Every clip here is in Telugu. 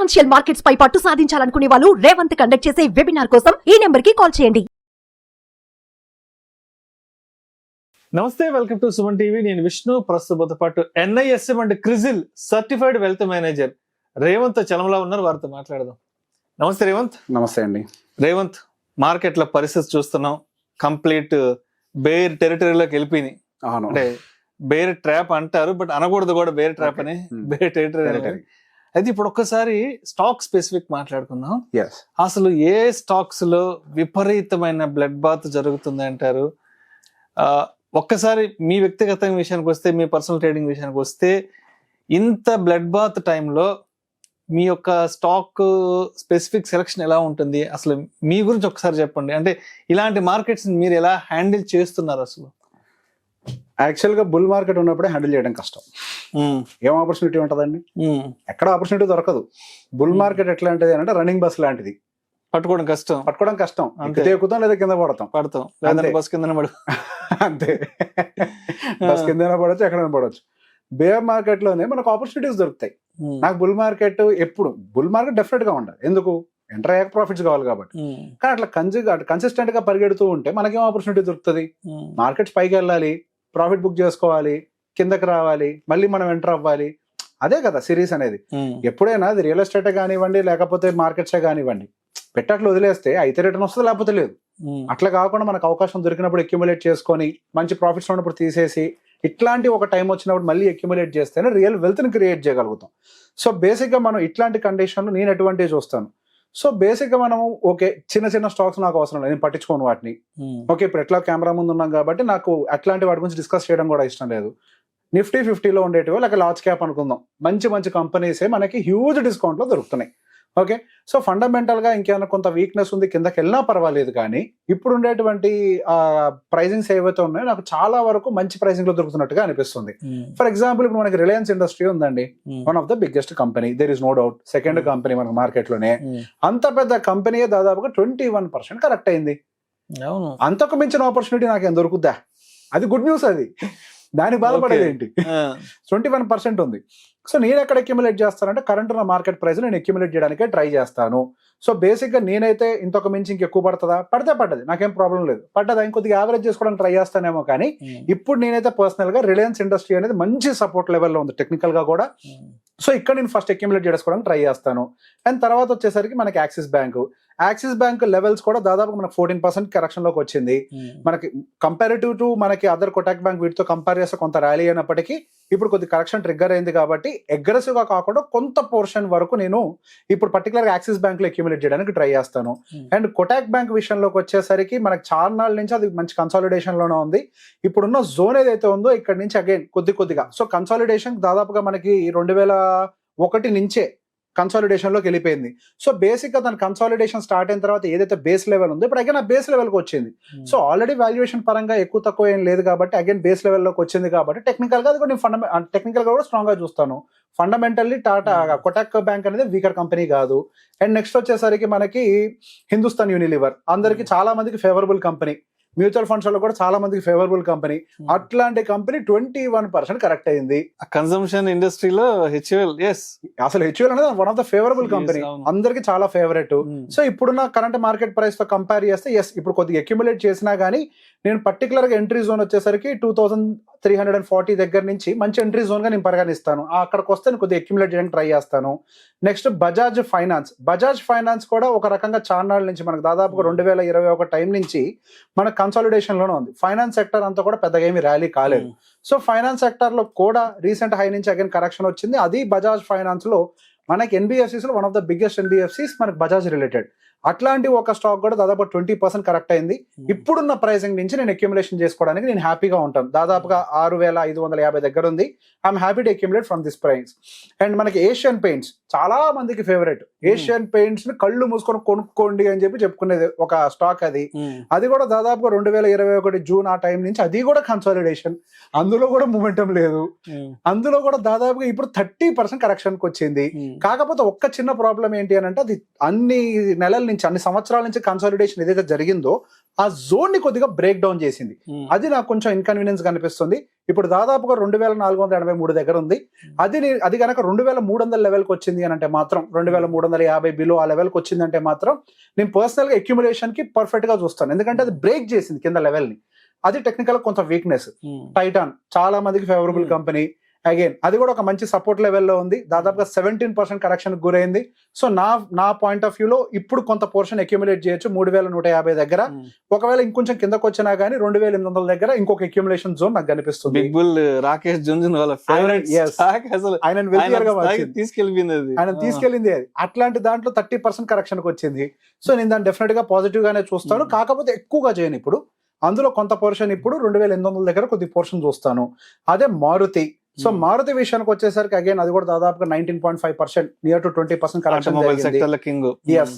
ఫైనాన్షియల్ మార్కెట్స్ పై పట్టు సాధించాలనుకునే వాళ్ళు రేవంత్ కండక్ట్ చేసే వెబినార్ కోసం ఈ నెంబర్ కి కాల్ చేయండి. నమస్తే, వెల్కమ్ టు సుమన్ టీవీ. నేను విష్ణు. ప్రస్తుతంతో పాటు NISM and CRISIL certified wealth manager Revanth Chalamala ఉన్నారు. వారితో మాట్లాడదాం. నమస్తే రేవంత్. నమస్తే అండి. రేవంత్, మార్కెట్ల పరిస్థితి చూస్తున్నాం, కంప్లీట్ బేర్ టెరిటరీలోకి వెళ్ళిపోయినాయి. అంటే బేర్ ట్రాప్ అంటారు, బట్ అనకూడదు కూడా బేర్ ట్రాప్ అని. Bear territory. అయితే ఇప్పుడు ఒక్కసారి స్టాక్ స్పెసిఫిక్ మాట్లాడుకుందాం. అసలు ఏ స్టాక్స్ లో విపరీతమైన బ్లడ్ బాత్ జరుగుతుంది అంటారు? ఒక్కసారి మీ వ్యక్తిగత విషయానికి వస్తే, మీ పర్సనల్ ట్రేడింగ్ విషయానికి వస్తే, ఇంత బ్లడ్ బాత్ టైంలో మీ యొక్క స్టాక్ స్పెసిఫిక్ సెలక్షన్ ఎలా ఉంటుంది? అసలు మీ గురించి ఒకసారి చెప్పండి. అంటే ఇలాంటి మార్కెట్స్ మీరు ఎలా హ్యాండిల్ చేస్తున్నారు? అసలు యాక్చువల్గా బుల్ మార్కెట్ ఉన్నప్పుడే హ్యాండిల్ చేయడం కష్టం. ఏం ఆపర్చునిటీ ఉంటుందండి? ఎక్కడ ఆపర్చునిటీ దొరకదు. బుల్ మార్కెట్ ఎట్లాంటిది అంటే రన్నింగ్ బస్ లాంటిది. పట్టుకోవడం కష్టం. అంతే, ఎక్కుతాం లేదా కింద పడతాం. బస్ కింద పడు అంతే. బస్ కింద పడవచ్చు, ఎక్కడైనా పడవచ్చు. బేర్ మార్కెట్ లోనే మనకు ఆపర్చునిటీస్ దొరుకుతాయి. నాకు బుల్ మార్కెట్ ఎప్పుడు బుల్ మార్కెట్ డెఫినెట్ గా ఉండాలి. ఎందుకు? ఎంటర్ అయ్యాక ప్రాఫిట్స్ కావాలి కాబట్టి. కానీ అట్లా కన్సిస్టెంట్ గా పరిగెడుతూ ఉంటే మనకేం ఆపర్చునిటీ దొరుకుతుంది? మార్కెట్స్ పైకి వెళ్ళాలి, ప్రాఫిట్ బుక్ చేసుకోవాలి, కిందకి రావాలి, మళ్ళీ మనం ఎంటర్ అవ్వాలి. అదే కదా సిరీస్ అనేది. ఎప్పుడైనా అది రియల్ ఎస్టేట్ కానివ్వండి, లేకపోతే మార్కెట్సే కానివ్వండి, పెట్టట్లు వదిలేస్తే అయితే రిటర్న్ వస్తుంది, లేకపోతే లేదు. అట్లా కాకుండా మనకు అవకాశం దొరికినప్పుడు అక్యుములేట్ చేసుకొని, మంచి ప్రాఫిట్స్ ఉన్నప్పుడు తీసేసి, ఇట్లాంటి ఒక టైం వచ్చినప్పుడు మళ్ళీ అక్యుములేట్ చేస్తేనే రియల్ వెల్త్ ని క్రియేట్ చేయగలుగుతాం. సో బేసిక్ గా మనం ఇట్లాంటి కండిషన్లు నేను ఎటువంటి చూస్తాను. సో బేసిక్ గా మనము ఓకే, చిన్న చిన్న స్టాక్స్ నాకు అవసరం లేదు, నేను పట్టించుకోను వాటిని. ఓకే, ఇప్పుడు ఎట్లా కెమెరా ముందు ఉన్నాం కాబట్టి నాకు అట్లాంటి వాటి గురించి డిస్కస్ చేయడం కూడా ఇష్టం లేదు. నిఫ్టీ 50లో ఉండేటివో లేక లార్జ్ క్యాప్ అనుకుందాం, మంచి మంచి కంపెనీసే మనకి హ్యూజ్ డిస్కౌంట్ లో దొరుకుతున్నాయి. ఓకే, సో ఫండమెంటల్ గా ఇంకేమైనా కొంత వీక్నెస్ ఉంది, కిందకి వెళ్ళినా పర్వాలేదు. కానీ ఇప్పుడు ఉండేటువంటి ప్రైజింగ్స్ ఏవైతే ఉన్నాయో నాకు చాలా వరకు మంచి ప్రైజింగ్ లో దొరుకుతున్నట్టుగా అనిపిస్తుంది. ఫర్ ఎగ్జాంపుల్, ఇప్పుడు మనకి రిలయన్స్ ఇండస్ట్రీ ఉందండి, one of the biggest company, there is no doubt. Second company మనకు మార్కెట్ లోనే. అంత పెద్ద కంపెనీ దాదాపుగా 21% కరెక్ట్ అయింది. అంతకు మించిన ఆపర్చునిటీ నాకేం దొరుకుద్దా? అది గుడ్ న్యూస్. అది దానికి బాధపడేది ఏంటి? 21% ఉంది. సో నేను ఎక్కడ అక్యుములేట్ చేస్తానంటే కరెంట్ ఉన్న మార్కెట్ ప్రైస్ నేను అక్యుములేట్ చేయడానికే ట్రై చేస్తాను. సో బేసిక్ గా నేనైతే ఇంతకు మించి ఇంకెక్కువ పడుతుందా? పడ్డది, నాకేం ప్రాబ్లం లేదు. పడ్డదా ఇంకొద్దిగా యావరేజ్ చేసుకోవడానికి ట్రై చేస్తానేమో. కానీ ఇప్పుడు నేనైతే పర్సనల్ గా రిలయన్స్ ఇండస్ట్రీ అనేది మంచి సపోర్ట్ లెవెల్లో ఉంది, టెక్నికల్ గా కూడా. సో ఇక్కడ నేను ఫస్ట్ అక్యుములేట్ చేసుకోవడానికి ట్రై చేస్తాను. అండ్ తర్వాత వచ్చేసరికి మనకి యాక్సిస్ బ్యాంక్ లెవెల్స్ కూడా దాదాపు మనకు 14% కరెక్షన్ లోకి వచ్చింది. మనకి కంపారిటివ్ టు మనకి అదర్ కొటాక్ బ్యాంక్ వీటితో కంపేర్ చేస్తే కొంత ర్యాలీ అయినప్పటికీ ఇప్పుడు కొద్ది కరెక్షన్ ట్రిగ్గర్ అయింది కాబట్టి అగ్రెసివ్ గా కాకుండా కొంత పోర్షన్ వరకు నేను ఇప్పుడు పర్టికులర్ గా యాక్సిస్ బ్యాంక్ లో అక్యుములేట్ చేయడానికి ట్రై చేస్తాను. అండ్ కొటాక్ బ్యాంక్ విషయంలోకి వచ్చేసరికి మనకి చాలా నాళ్ళ నుంచి అది మంచి కన్సాలిడేషన్ లోనే ఉంది. ఇప్పుడున్న జోన్ ఏదైతే ఉందో ఇక్కడ నుంచి అగైన్ కొద్దిగా సో కన్సాలిడేషన్ దాదాపుగా మనకి 2001 నుంచే కన్సాలిడేషన్ లోకి వెళ్ళిపోయింది. సో బేసిక్ గా దాని కన్సాలిడేషన్ స్టార్ట్ అయిన తర్వాత ఏదైతే బేస్ లెవెల్ ఉందో ఇప్పుడు అగైన్ ఆ బేస్ లెవెల్ కి వచ్చింది. సో ఆల్రెడీ వాల్యుయేషన్ పరంగా ఎక్కువ తక్కువ ఏం లేదు కాబట్టి అగైన్ బేస్ లెవెల్లోకి వచ్చింది కాబట్టి టెక్నికల్ గా అది కూడా టెక్నికల్ గా కూడా స్ట్రాంగ్ గా చూస్తాను. ఫండమెంటల్లీ కొటాక్ బ్యాంక్ అనేది వీకర్ కంపెనీ కాదు. అండ్ నెక్స్ట్ వచ్చేసరికి మనకి హిందుస్థాన్ యూనిలివర్ అందరికి చాలా మందికి ఫేవరబుల్ కంపెనీ, మ్యూచువల్ ఫండ్స్ లో కూడా చాలా మందికి ఫేవరబుల్ కంపెనీ. అట్లాంటి కంపెనీ 21% కరెక్ట్ అయింది. కన్సంప్షన్ ఇండస్ట్రీలో అసలు హెచ్యుఎల్ అనేది one of the favourable company, అందరికి చాలా ఫేవరెట్. సో ఇప్పుడున్న కరెంట్ మార్కెట్ ప్రైస్ తో కంపేర్ చేస్తే ఇప్పుడు కొద్దిగా అక్యుములేట్ చేసినా గానీ నేను పర్టికులర్ గా ఎంట్రీ జోన్ వచ్చేసరికి 2340 దగ్గర నుంచి మంచి ఎంట్రీ జోన్ గా నేను పరిగణిస్తాను. అక్కడికి వస్తే నేను కొద్దిగా అక్యుములేట్ చేయడానికి ట్రై చేస్తాను. నెక్స్ట్ బజాజ్ ఫైనాన్స్ కూడా ఒక రకంగా చార్నాళ్ళ నుంచి మనకు దాదాపుగా 2021 టైం నుంచి మన కన్సాలిడేషన్ లోనే ఉంది. ఫైనాన్స్ సెక్టర్ అంతా కూడా పెద్దగా ఏమి ర్యాలీ కాలేదు. సో ఫైనాన్స్ సెక్టర్ లో కూడా రీసెంట్ హై నుంచి అగైన్ కరెక్షన్ వచ్చింది. అది బజాజ్ ఫైనాన్స్ లో మనకి ఎన్బిఎఫ్సిస్ లో one of the biggest NBFCs మనకి బజాజ్ రిలేటెడ్. అట్లాంటి ఒక స్టాక్ కూడా దాదాపు 20% కరెక్ట్ అయింది. ఇప్పుడున్న ప్రైసింగ్ నుంచి నేను అక్యుములేషన్ చేసుకోవడానికి నేను హ్యాపీగా ఉంటాను. దాదాపుగా 6550 దగ్గర ఉంది. I'm happy to accumulate from this price. And మనకి ఏషియన్ పెయింట్స్ చాలా మందికి ఫేవరెట్. ఏషియన్ పెయింట్స్ ని కళ్ళు మూసుకొని కొనుక్కోండి అని చెప్పుకునేది ఒక స్టాక్. అది కూడా దాదాపుగా 2021 జూన్ ఆ టైం నుంచి అది కూడా కన్సాలిడేషన్, అందులో కూడా మూమెంటం లేదు. అందులో కూడా దాదాపుగా ఇప్పుడు 30% కరెక్షన్ కి వచ్చింది. కాకపోతే ఒక్క చిన్న ప్రాబ్లం ఏంటి అని అంటే అది అన్ని నెలల నుంచి అన్ని సంవత్సరాల నుంచి కన్సాలిడేషన్ ఏదైతే జరిగిందో ఆ జోన్ ని కొద్దిగా బ్రేక్ డౌన్ చేసింది. అది నాకు కొంచెం ఇన్కన్వీనియన్స్ కనిపిస్తుంది. ఇప్పుడు దాదాపుగా 2483 దగ్గర ఉంది. అది కనుక 2300 లెవెల్కి వచ్చింది అని అంటే మాత్రం 2350 బిలో ఆ లెవెల్కి వచ్చింది అంటే మాత్రం నేను పర్సనల్ గా అక్యుములేషన్ కి పర్ఫెక్ట్ గా చూస్తాను. ఎందుకంటే అది బ్రేక్ చేసింది కింద లెవెల్ ని. అది టెక్నికల్ కొంత వీక్నెస్. టైటాన్ చాలా మందికి ఫేవరబుల్ కంపెనీ, అగైన్ అది కూడా ఒక మంచి సపోర్ట్ లెవెల్లో ఉంది. దాదాపుగా 17% కరెక్షన్ గురైంది. సో నా పాయింట్ ఆఫ్ వ్యూలో ఇప్పుడు కొంత పోర్షన్ అక్యుములేట్ చేయొచ్చు 3150 దగ్గర. ఒకవేళ ఇంకొంచెం కిందకు వచ్చినా గానీ 2800 దగ్గర ఇంకొక అక్యుములేషన్ జోన్ నాకు కనిపిస్తుంది. బిగ్ బుల్ రాకేష్ జుంజున్ వాళ్ళ ఫేవరెట్ అసలు ఆయన తీసుకెళ్ళింది ఆయన తీసుకెళ్ళింది అది. అట్లాంటి దాంట్లో 30% కరెక్షన్ కి వచ్చింది. సో నేను దాన్ని డెఫినెట్ గా పాజిటివ్ గానే చూస్తాను. కాకపోతే ఎక్కువగా చేయను. ఇప్పుడు అందులో కొంత పోర్షన్ ఇప్పుడు 2800 దగ్గర కొద్ది పోర్షన్ చూస్తాను. అదే మారుతి. సో మారుతి విషయానికి వచ్చేసరికి అగైన్ అది కూడా దాదాపుగా 19.5% నియర్ టు 20% కరెక్షన్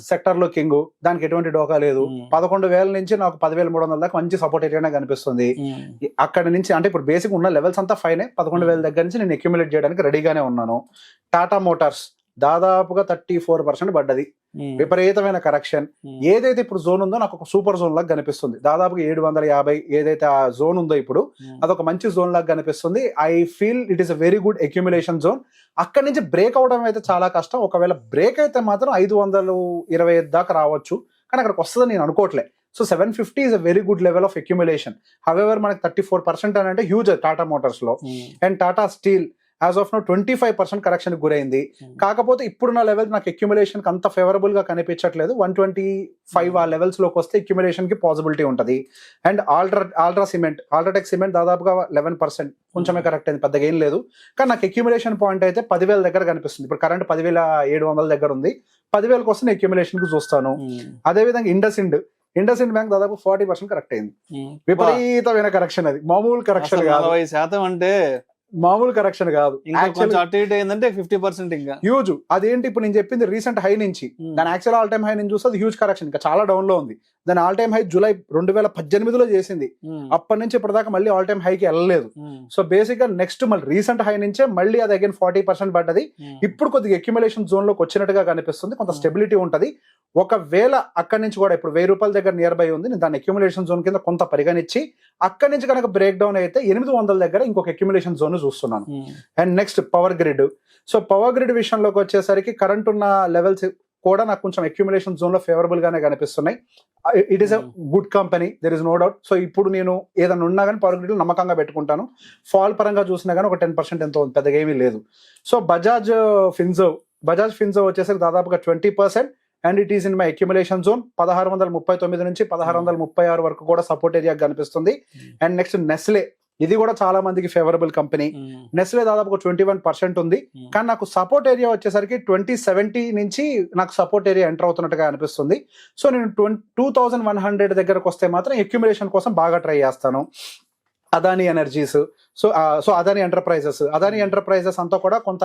సెక్టర్ లో కింగ్. దానికి ఎటువంటి డోకా లేదు. 11,000 నుంచి నాకు 10,300 దాకా మంచి సపోర్ట్ ఏరియానే కనిపిస్తుంది. అక్కడ నుంచి అంటే ఇప్పుడు బేసిక్ ఉన్న లెవెల్స్ అంతా ఫైనే. 11,000 దగ్గర నుంచి నేను అక్యుములేట్ చేయడానికి రెడీగానే ఉన్నాను. టాటా మోటార్స్ దాదాపుగా 34% పడ్డది. విపరీతమైన కరెక్షన్. ఏదైతే ఇప్పుడు జోన్ ఉందో నాకు ఒక సూపర్ జోన్ లాగా కనిపిస్తుంది. దాదాపుగా 750 ఏదైతే ఆ జోన్ ఉందో ఇప్పుడు అదొక మంచి జోన్ లాగా కనిపిస్తుంది. I feel it is a very good accumulation zone. అక్కడి నుంచి బ్రేక్ అవడం అయితే చాలా కష్టం. ఒకవేళ బ్రేక్ అయితే మాత్రం 525 దాకా రావచ్చు, కానీ అక్కడికి వస్తుందని నేను అనుకోవట్లే. So 750 is a very good level of accumulation. However, మనకి 34% అని అంటే హ్యూజ్ టాటా మోటార్స్ లో. And Tata steel as of now 25% correction గురైంది. కాకపోతే ఇప్పుడున్న లెవెల్ నాకు అక్యుములేషన్ కి అంత ఫేవరబుల్ గా కనిపించట్లేదు. 125 ఆ లెవెల్స్ లోకి వస్తే అక్యుములేషన్ కి పాసిబిలిటీ ఉంటుంది. అండ్ అల్ట్రాటెక్ సిమెంట్ దాదాపుగా 11% కొంచెమే కరెక్ట్ అయింది, పెద్దగా ఏం లేదు. కానీ నాకు అక్యుములేషన్ పాయింట్ అయితే 10,000 దగ్గర కనిపిస్తుంది. ఇప్పుడు కరెంట్ 10,700 దగ్గర ఉంది. 10,000 కోసం అక్యుములేషన్ కు చూస్తాను. అదేవిధంగా ఇండస్ ఇండ్ బ్యాంక్ దాదాపు 40% కరెక్ట్ అయింది. విపరీతమైన కరెక్షన్. అది మామూలు కరెక్షన్ కాదు. 40% అంటే మామూలు కరెక్షన్ కాదు. అటు ఇటు అయిందంటే 50% ఇంకా హ్యూజ్. అదేంటి ఇప్పుడు నేను చెప్పింది రీసెంట్ హై నుంచి దాని యాక్చువల్ ఆల్ టైమ్ హై నుంచి చూస్తే అది హ్యూజ్ కరెక్షన్, ఇంకా చాలా డౌన్ లో ఉంది. దాని ఆల్ టైమ్ హై జూలై 2018లో చేసింది. అప్పటి నుంచి ఇప్పటిదాకా మళ్ళీ ఆల్ టైమ్ హైకి వెళ్ళలేదు. సో బేసిక్ గా నెక్స్ట్ మళ్ళీ రీసెంట్ హై నుంచే మళ్ళీ అది అగైన్ 40% పడ్డది. ఇప్పుడు కొద్దిగా అక్యుములేషన్ జోన్ లోకి వచ్చినట్టుగా కనిపిస్తుంది. కొంత స్టెబిలిటీ ఉంటది. ఒకవేళ అక్కడి నుంచి కూడా ఇప్పుడు 1000 రూపాయల దగ్గర నియర్ బై ఉంది. నేను దాని అక్యుములేషన్ జోన్ కింద కొంత పరిగణించి అక్కడి నుంచి కనుక బ్రేక్ డౌన్ అయితే 800 దగ్గర ఇంకొక అక్యుములేషన్ జోన్ చూస్తున్నాను. And next power grid. So power grid విషయంలోకి వచ్చేసరికి కరెంట్ ఉన్న లెవెల్స్ కూడా నాకు కొంచెం అక్యుములేషన్ జోన్ లో ఫేవరబుల్ గానే కనిపిస్తున్నాయి. It is a good company, there is no doubt. So ఇప్పుడు నేను ఏదైనా ఉన్నా కానీ పవర్ గ్రిడ్ నమ్మకంగా పెట్టుకుంటాను. ఫాల్ పరంగా చూసినా కానీ ఒక 10% ఎంతో పెద్దగా ఏమీ లేదు. సో బజాజ్ ఫిన్జో వచ్చేసరికి దాదాపుగా 20%. And it is in my accumulation zone. 1639 నుంచి 1636 వరకు కూడా సపోర్ట్ ఏరియా కనిపిస్తుంది. అండ్ నెక్స్ట్ నెస్లే, ఇది కూడా చాలా మందికి ఫేవరబుల్ కంపెనీ. నెస్లే దాదాపు 21% ఉంది. కానీ నాకు సపోర్ట్ ఏరియా వచ్చేసరికి 2070 నుంచి నాకు సపోర్ట్ ఏరియా ఎంటర్ అవుతున్నట్టుగా అనిపిస్తుంది. సో నేను 2100 దగ్గరకు వస్తే మాత్రం అక్యుములేషన్ కోసం బాగా ట్రై చేస్తాను. Adani energies, so Adani enterprises అంతా కూడా కొంత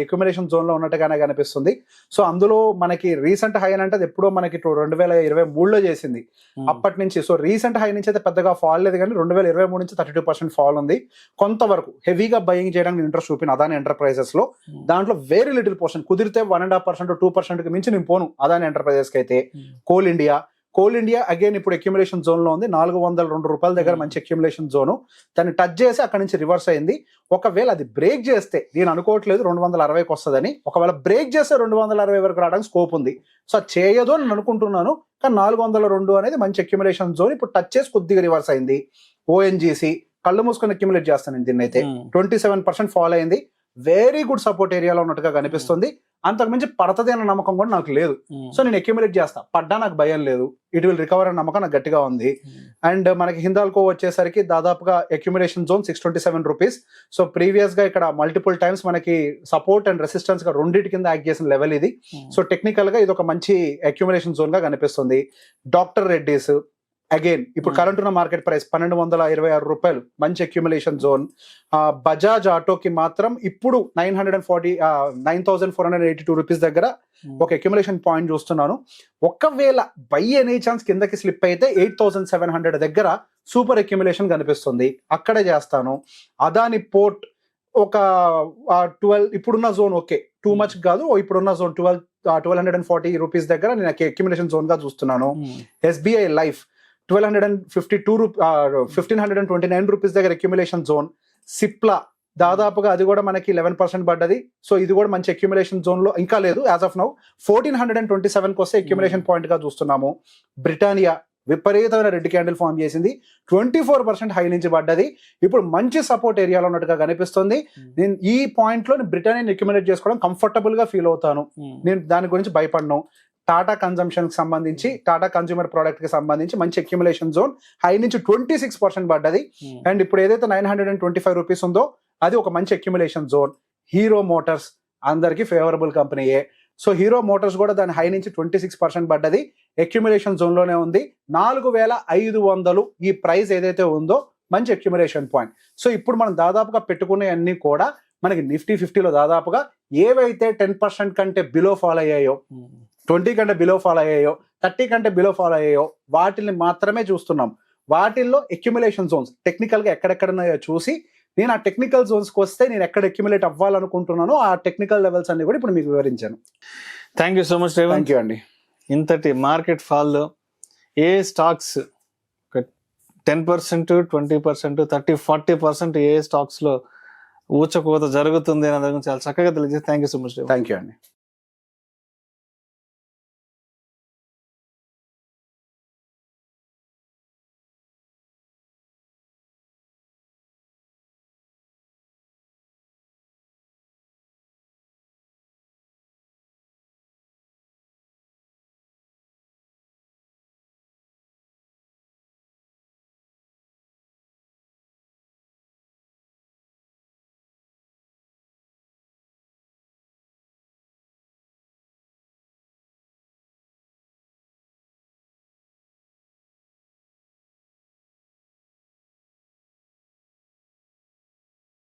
అక్యుములేషన్ జోన్ లో ఉన్నట్టుగానే కనిపిస్తుంది. సో అందులో మనకి రీసెంట్ హై అని అంటే ఎప్పుడో మనకి 2023లో చేసింది. అప్పటి నుంచి సో రీసెంట్ హై నుంచి అయితే పెద్దగా ఫాల్ లేదు, కానీ 2023 నుంచి 32% ఫాల్ ఉంది. కొంతవరకు హెవీగా బయింగ్ చేయడానికి ఇంట్రెస్ట్ చూపిన అదానీ ఎంటర్ప్రైజెస్ లో దాంట్లో వెరీ లిటిల్ పోర్షన్ కుదిరితే 1.5% 2% కి మించి నేను పోను అదానీ ఎంటర్ప్రైజెస్ కి అయితే. కోల్ ఇండియా అగైన్ ఇప్పుడు అక్యుములేషన్ జోన్ లో ఉంది. 402 రూపాయల దగ్గర మంచి అక్యుములేషన్ జోను. దాన్ని టచ్ చేసి అక్కడి నుంచి రివర్స్ అయింది. ఒకవేళ అది బ్రేక్ చేస్తే, నేను అనుకోవట్లేదు 260కి వస్తుందని, ఒకవేళ బ్రేక్ చేస్తే 260 వరకు రావడానికి స్కోప్ ఉంది. సో చేయదు అని నేను అనుకుంటున్నాను. కానీ 402 అనేది మంచి అక్యుములేషన్ జోన్. ఇప్పుడు టచ్ చేసి కొద్దిగా రివర్స్ అయింది. ఓఎన్జీసీ కళ్ళు మూసుకొని అక్యుములేట్ చేస్తాను దీన్ని అయితే. 27% ఫాల్ అయింది. వెరీ గుడ్ సపోర్ట్ ఏరియాలో ఉన్నట్టుగా కనిపిస్తుంది. అంతకుమించి పడతది అన్న నమ్మకం కూడా నాకు లేదు. సో నేను అక్యుములేట్ చేస్తా, పడ్డా నాకు భయం లేదు. ఇట్ విల్ రికవర్ అన్న నమ్మకం నాకు గట్టిగా ఉంది. అండ్ మనకి హిందాల్కో వచ్చేసరికి దాదాపుగా accumulation zone 627 rupees. So previous గా ఇక్కడ మల్టిపుల్ టైమ్స్ మనకి సపోర్ట్ అండ్ రెసిస్టెన్స్ గా రెండింటి కింద యాక్ట్ చేసిన లెవెల్ ఇది. సో టెక్నికల్ గా ఇది ఒక మంచి అక్యుములేషన్ జోన్ గా కనిపిస్తుంది. డాక్టర్ రెడ్డీస్ అగైన్ ఇప్పుడు కరెంట్ ఉన్న మార్కెట్ ప్రైస్ 1226 రూపాయలు, మంచి అక్యుములేషన్ జోన్. బజాజ్ ఆటోకి మాత్రం ఇప్పుడు 9,482 రూపీస్ దగ్గర ఒక అక్యుములేషన్ పాయింట్ చూస్తున్నాను. ఒకవేళ బై ఎనీ ఛాన్స్ కిందకి స్లిప్ అయితే 8,700 దగ్గర సూపర్ అక్యుములేషన్ కనిపిస్తుంది, అక్కడే చేస్తాను. అదాని పోర్ట్ ఒక 12 ఇప్పుడున్న జోన్ ఓకే, టూ మచ్ కాదు. ఇప్పుడున్న జోన్ 1240 రూపీస్ దగ్గర నేను అక్యుములేషన్ జోన్ గా చూస్తున్నాను. ఎస్బీఐ లైఫ్ ₹1,229 దగ్గర అక్యుములేషన్ జోన్. సిప్లా దాదాపుగా అది కూడా మనకి 11% పడ్డది. సో ఇది కూడా మంచి అక్యుములేషన్ జోన్ లో ఇంకా లేదు యాజ్ ఆఫ్ నౌ. 1,427 వస్తే అక్యుములేషన్ పాయింట్ గా చూస్తున్నాము. బ్రిటానియా విపరీతమైన రెడ్ క్యాండిల్ ఫామ్ చేసింది, 24% హై నుంచి పడ్డది. ఇప్పుడు మంచి సపోర్ట్ ఏరియాలో ఉన్నట్టుగా కనిపిస్తుంది. నేను ఈ పాయింట్ లో బ్రిటానియా అక్యుములేట్ చేసుకోవడం కంఫర్టబుల్ గా ఫీల్ అవుతాను. నేను దాని గురించి భయపడను. టాటా కన్జంప్షన్ కి సంబంధించి, టాటా కన్స్యూమర్ ప్రోడక్ట్ కి సంబంధించి మంచి అక్యుములేషన్ జోన్, హై నుంచి 26% పడ్డది. అండ్ ఇప్పుడు ఏదైతే ₹925 ఉందో అది ఒక మంచి అక్యుములేషన్ జోన్. హీరో మోటార్స్ అందరికి ఫేవరబుల్ కంపెనీయే. సో హీరో మోటార్స్ కూడా దాని హై నుంచి 26% పడ్డది, అక్యుములేషన్ జోన్ లోనే ఉంది. 4,500 ఈ ప్రైస్ ఏదైతే ఉందో మంచి అక్యుములేషన్ పాయింట్. సో ఇప్పుడు మనం దాదాపుగా పెట్టుకునే అన్ని కూడా మనకి నిఫ్టీ 50లో దాదాపుగా ఏవైతే 10% కంటే బిలో ఫాల్ అయ్యాయో, 20 కంటే బిలో ఫాల్ అయ్యాయో, 30 కంటే బిలో ఫాల్ అయ్యాయో వాటిని మాత్రమే చూస్తున్నాం. వాటిల్లో అక్యుములేషన్ జోన్స్ టెక్నికల్ గా ఎక్కడెక్కడున్నాయో చూసి నేను ఆ టెక్నికల్ జోన్స్కి వస్తే నేను ఎక్కడ అక్యుములేట్ అవ్వాలనుకుంటున్నానో ఆ టెక్నికల్ లెవెల్స్ అన్ని కూడా ఇప్పుడు మీకు వివరించాను. Thank you so much Revanth. Thank you అండి. ఇంతటి మార్కెట్ ఫాల్లో ఏ స్టాక్స్ 10%, 20%, 30-40% ఏ స్టాక్స్ లో ఊచకోత జరుగుతుంది అనే దాని గురించి చాలా చక్కగా తెలియజేసి thank you so much. Thank you అండి.